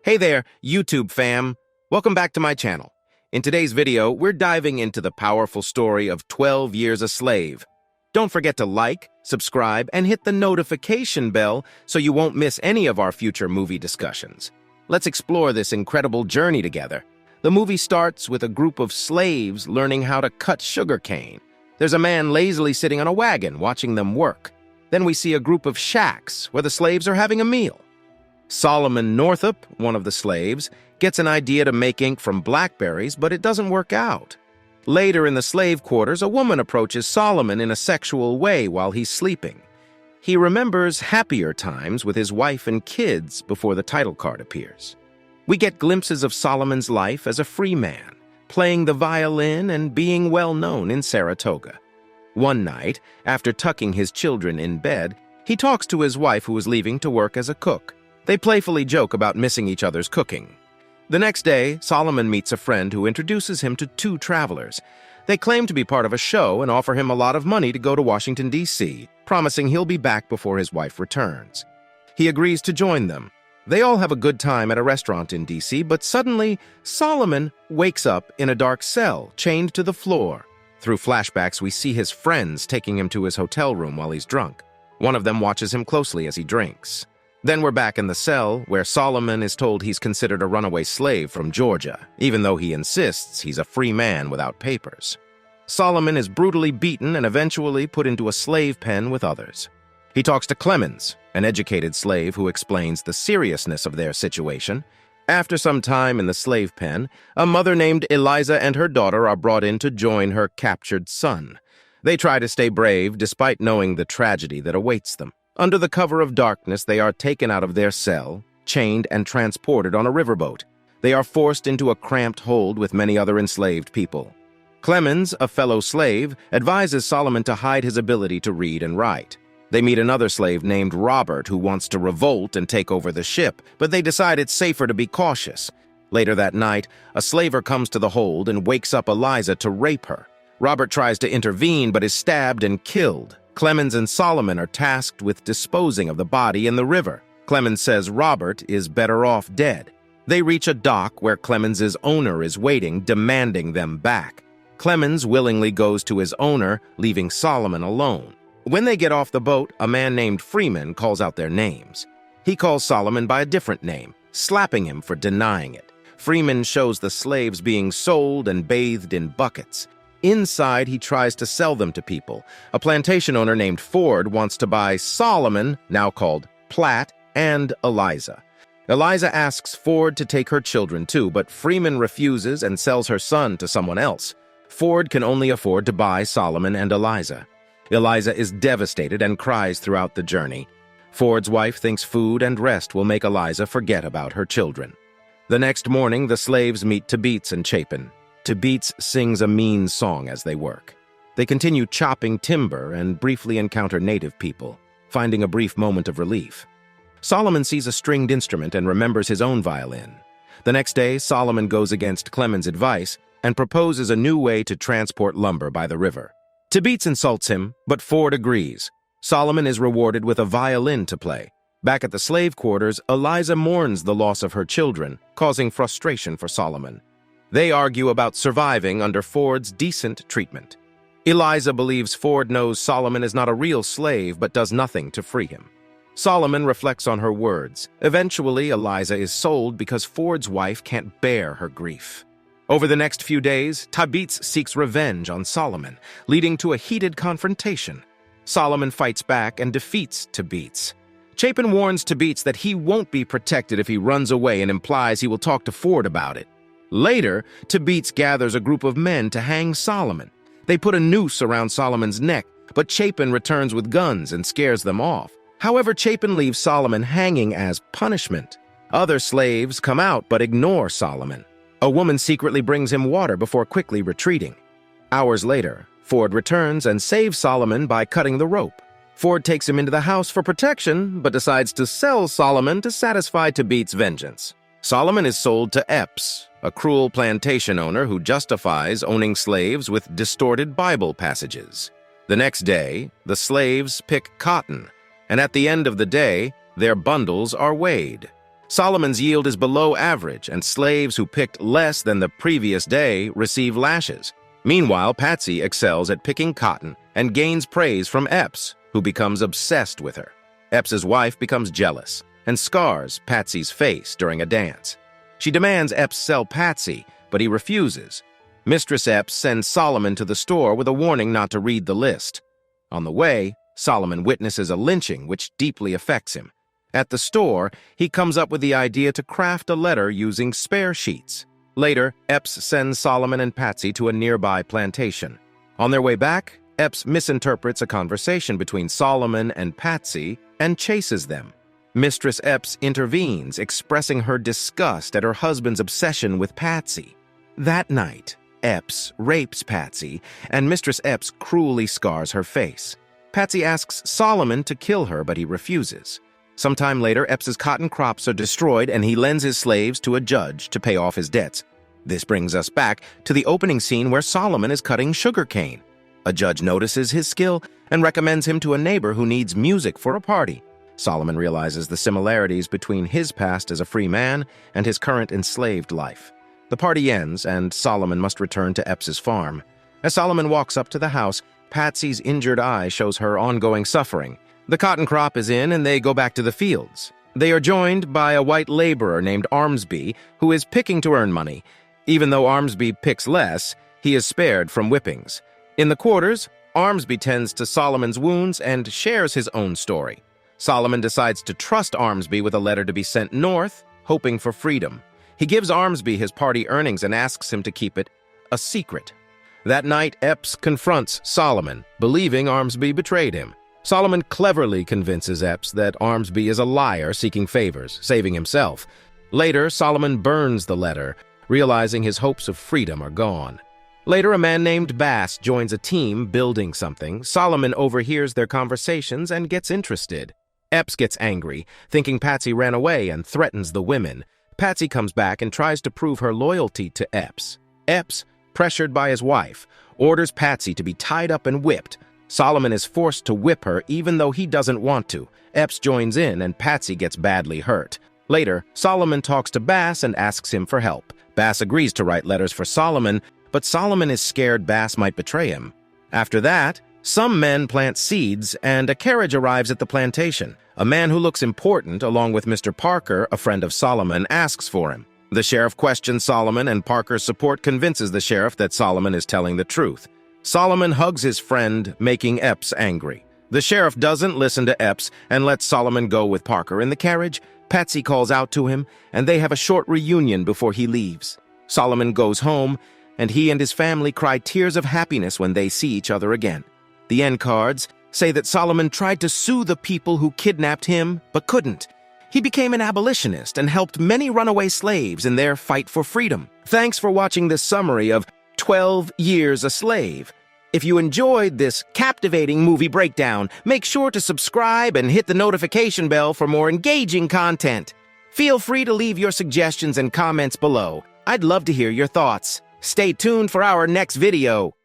Hey there, YouTube fam. Welcome back to my channel. In today's video, we're diving into the powerful story of 12 Years a Slave. Don't forget to like, subscribe, and hit the notification bell so you won't miss any of our future movie discussions. Let's explore this incredible journey together. The movie starts with a group of slaves learning how to cut sugarcane. There's a man lazily sitting on a wagon watching them work. Then we see a group of shacks where the slaves are having a meal. Solomon Northup, one of the slaves, gets an idea to make ink from blackberries, but it doesn't work out. Later in the slave quarters, a woman approaches Solomon in a sexual way while he's sleeping. He remembers happier times with his wife and kids before the title card appears. We get glimpses of Solomon's life as a free man, playing the violin and being well known in Saratoga. One night, after tucking his children in bed, he talks to his wife who is leaving to work as a cook. They playfully joke about missing each other's cooking. The next day, Solomon meets a friend who introduces him to two travelers. They claim to be part of a show and offer him a lot of money to go to Washington, D.C., promising he'll be back before his wife returns. He agrees to join them. They all have a good time at a restaurant in D.C., but suddenly, Solomon wakes up in a dark cell, chained to the floor. Through flashbacks, we see his friends taking him to his hotel room while he's drunk. One of them watches him closely as he drinks. Then we're back in the cell, where Solomon is told he's considered a runaway slave from Georgia, even though he insists he's a free man without papers. Solomon is brutally beaten and eventually put into a slave pen with others. He talks to Clemens, an educated slave who explains the seriousness of their situation. After some time in the slave pen, a mother named Eliza and her daughter are brought in to join her captured son. They try to stay brave despite knowing the tragedy that awaits them. Under the cover of darkness, they are taken out of their cell, chained and transported on a riverboat. They are forced into a cramped hold with many other enslaved people. Clemens, a fellow slave, advises Solomon to hide his ability to read and write. They meet another slave named Robert who wants to revolt and take over the ship, but they decide it's safer to be cautious. Later that night, a slaver comes to the hold and wakes up Eliza to rape her. Robert tries to intervene but is stabbed and killed. Clemens and Solomon are tasked with disposing of the body in the river. Clemens says Robert is better off dead. They reach a dock where Clemens's owner is waiting, demanding them back. Clemens willingly goes to his owner, leaving Solomon alone. When they get off the boat, a man named Freeman calls out their names. He calls Solomon by a different name, slapping him for denying it. Freeman shows the slaves being sold and bathed in buckets. Inside, he tries to sell them to people. A plantation owner named Ford wants to buy Solomon, now called Platt, and Eliza. Eliza asks Ford to take her children too, but Freeman refuses and sells her son to someone else. Ford can only afford to buy Solomon and Eliza. Eliza is devastated and cries throughout the journey. Ford's wife thinks food and rest will make Eliza forget about her children. The next morning, the slaves meet Tabitz and Chapin. Tabitz sings a mean song as they work. They continue chopping timber and briefly encounter native people, finding a brief moment of relief. Solomon sees a stringed instrument and remembers his own violin. The next day, Solomon goes against Clemens' advice and proposes a new way to transport lumber by the river. Tabitz insults him, but Ford agrees. Solomon is rewarded with a violin to play. Back at the slave quarters, Eliza mourns the loss of her children, causing frustration for Solomon. They argue about surviving under Ford's decent treatment. Eliza believes Ford knows Solomon is not a real slave but does nothing to free him. Solomon reflects on her words. Eventually, Eliza is sold because Ford's wife can't bear her grief. Over the next few days, Tabitz seeks revenge on Solomon, leading to a heated confrontation. Solomon fights back and defeats Tabitz. Chapin warns Tabitz that he won't be protected if he runs away and implies he will talk to Ford about it. Later, Tabitz gathers a group of men to hang Solomon. They put a noose around Solomon's neck, but Chapin returns with guns and scares them off. However, Chapin leaves Solomon hanging as punishment. Other slaves come out but ignore Solomon. A woman secretly brings him water before quickly retreating. Hours later, Ford returns and saves Solomon by cutting the rope. Ford takes him into the house for protection, but decides to sell Solomon to satisfy Tabitz's vengeance. Solomon is sold to Epps, a cruel plantation owner who justifies owning slaves with distorted Bible passages. The next day, the slaves pick cotton, and at the end of the day, their bundles are weighed. Solomon's yield is below average, and slaves who picked less than the previous day receive lashes. Meanwhile, Patsy excels at picking cotton and gains praise from Epps, who becomes obsessed with her. Epps's wife becomes jealous and scars Patsy's face during a dance. She demands Epps sell Patsy, but he refuses. Mistress Epps sends Solomon to the store with a warning not to read the list. On the way, Solomon witnesses a lynching which deeply affects him. At the store, he comes up with the idea to craft a letter using spare sheets. Later, Epps sends Solomon and Patsy to a nearby plantation. On their way back, Epps misinterprets a conversation between Solomon and Patsy and chases them. Mistress Epps intervenes, expressing her disgust at her husband's obsession with Patsy. That night, Epps rapes Patsy, and Mistress Epps cruelly scars her face. Patsy asks Solomon to kill her, but he refuses. Sometime later, Epps's cotton crops are destroyed, and he lends his slaves to a judge to pay off his debts. This brings us back to the opening scene where Solomon is cutting sugarcane. A judge notices his skill and recommends him to a neighbor who needs music for a party. Solomon realizes the similarities between his past as a free man and his current enslaved life. The party ends, and Solomon must return to Epps's farm. As Solomon walks up to the house, Patsy's injured eye shows her ongoing suffering. The cotton crop is in, and they go back to the fields. They are joined by a white laborer named Armsby, who is picking to earn money. Even though Armsby picks less, he is spared from whippings. In the quarters, Armsby tends to Solomon's wounds and shares his own story. Solomon decides to trust Armsby with a letter to be sent north, hoping for freedom. He gives Armsby his party earnings and asks him to keep it a secret. That night, Epps confronts Solomon, believing Armsby betrayed him. Solomon cleverly convinces Epps that Armsby is a liar seeking favors, saving himself. Later, Solomon burns the letter, realizing his hopes of freedom are gone. Later, a man named Bass joins a team building something. Solomon overhears their conversations and gets interested. Epps gets angry, thinking Patsy ran away, and threatens the women. Patsy comes back and tries to prove her loyalty to Epps. Epps, pressured by his wife, orders Patsy to be tied up and whipped. Solomon is forced to whip her even though he doesn't want to. Epps joins in, and Patsy gets badly hurt. Later, Solomon talks to Bass and asks him for help. Bass agrees to write letters for Solomon, but Solomon is scared Bass might betray him. After that, some men plant seeds, and a carriage arrives at the plantation. A man who looks important, along with Mr. Parker, a friend of Solomon, asks for him. The sheriff questions Solomon, and Parker's support convinces the sheriff that Solomon is telling the truth. Solomon hugs his friend, making Epps angry. The sheriff doesn't listen to Epps and lets Solomon go with Parker in the carriage. Patsy calls out to him, and they have a short reunion before he leaves. Solomon goes home, and he and his family cry tears of happiness when they see each other again. The end cards say that Solomon tried to sue the people who kidnapped him, but couldn't. He became an abolitionist and helped many runaway slaves in their fight for freedom. Thanks for watching this summary of 12 Years a Slave. If you enjoyed this captivating movie breakdown, make sure to subscribe and hit the notification bell for more engaging content. Feel free to leave your suggestions and comments below. I'd love to hear your thoughts. Stay tuned for our next video.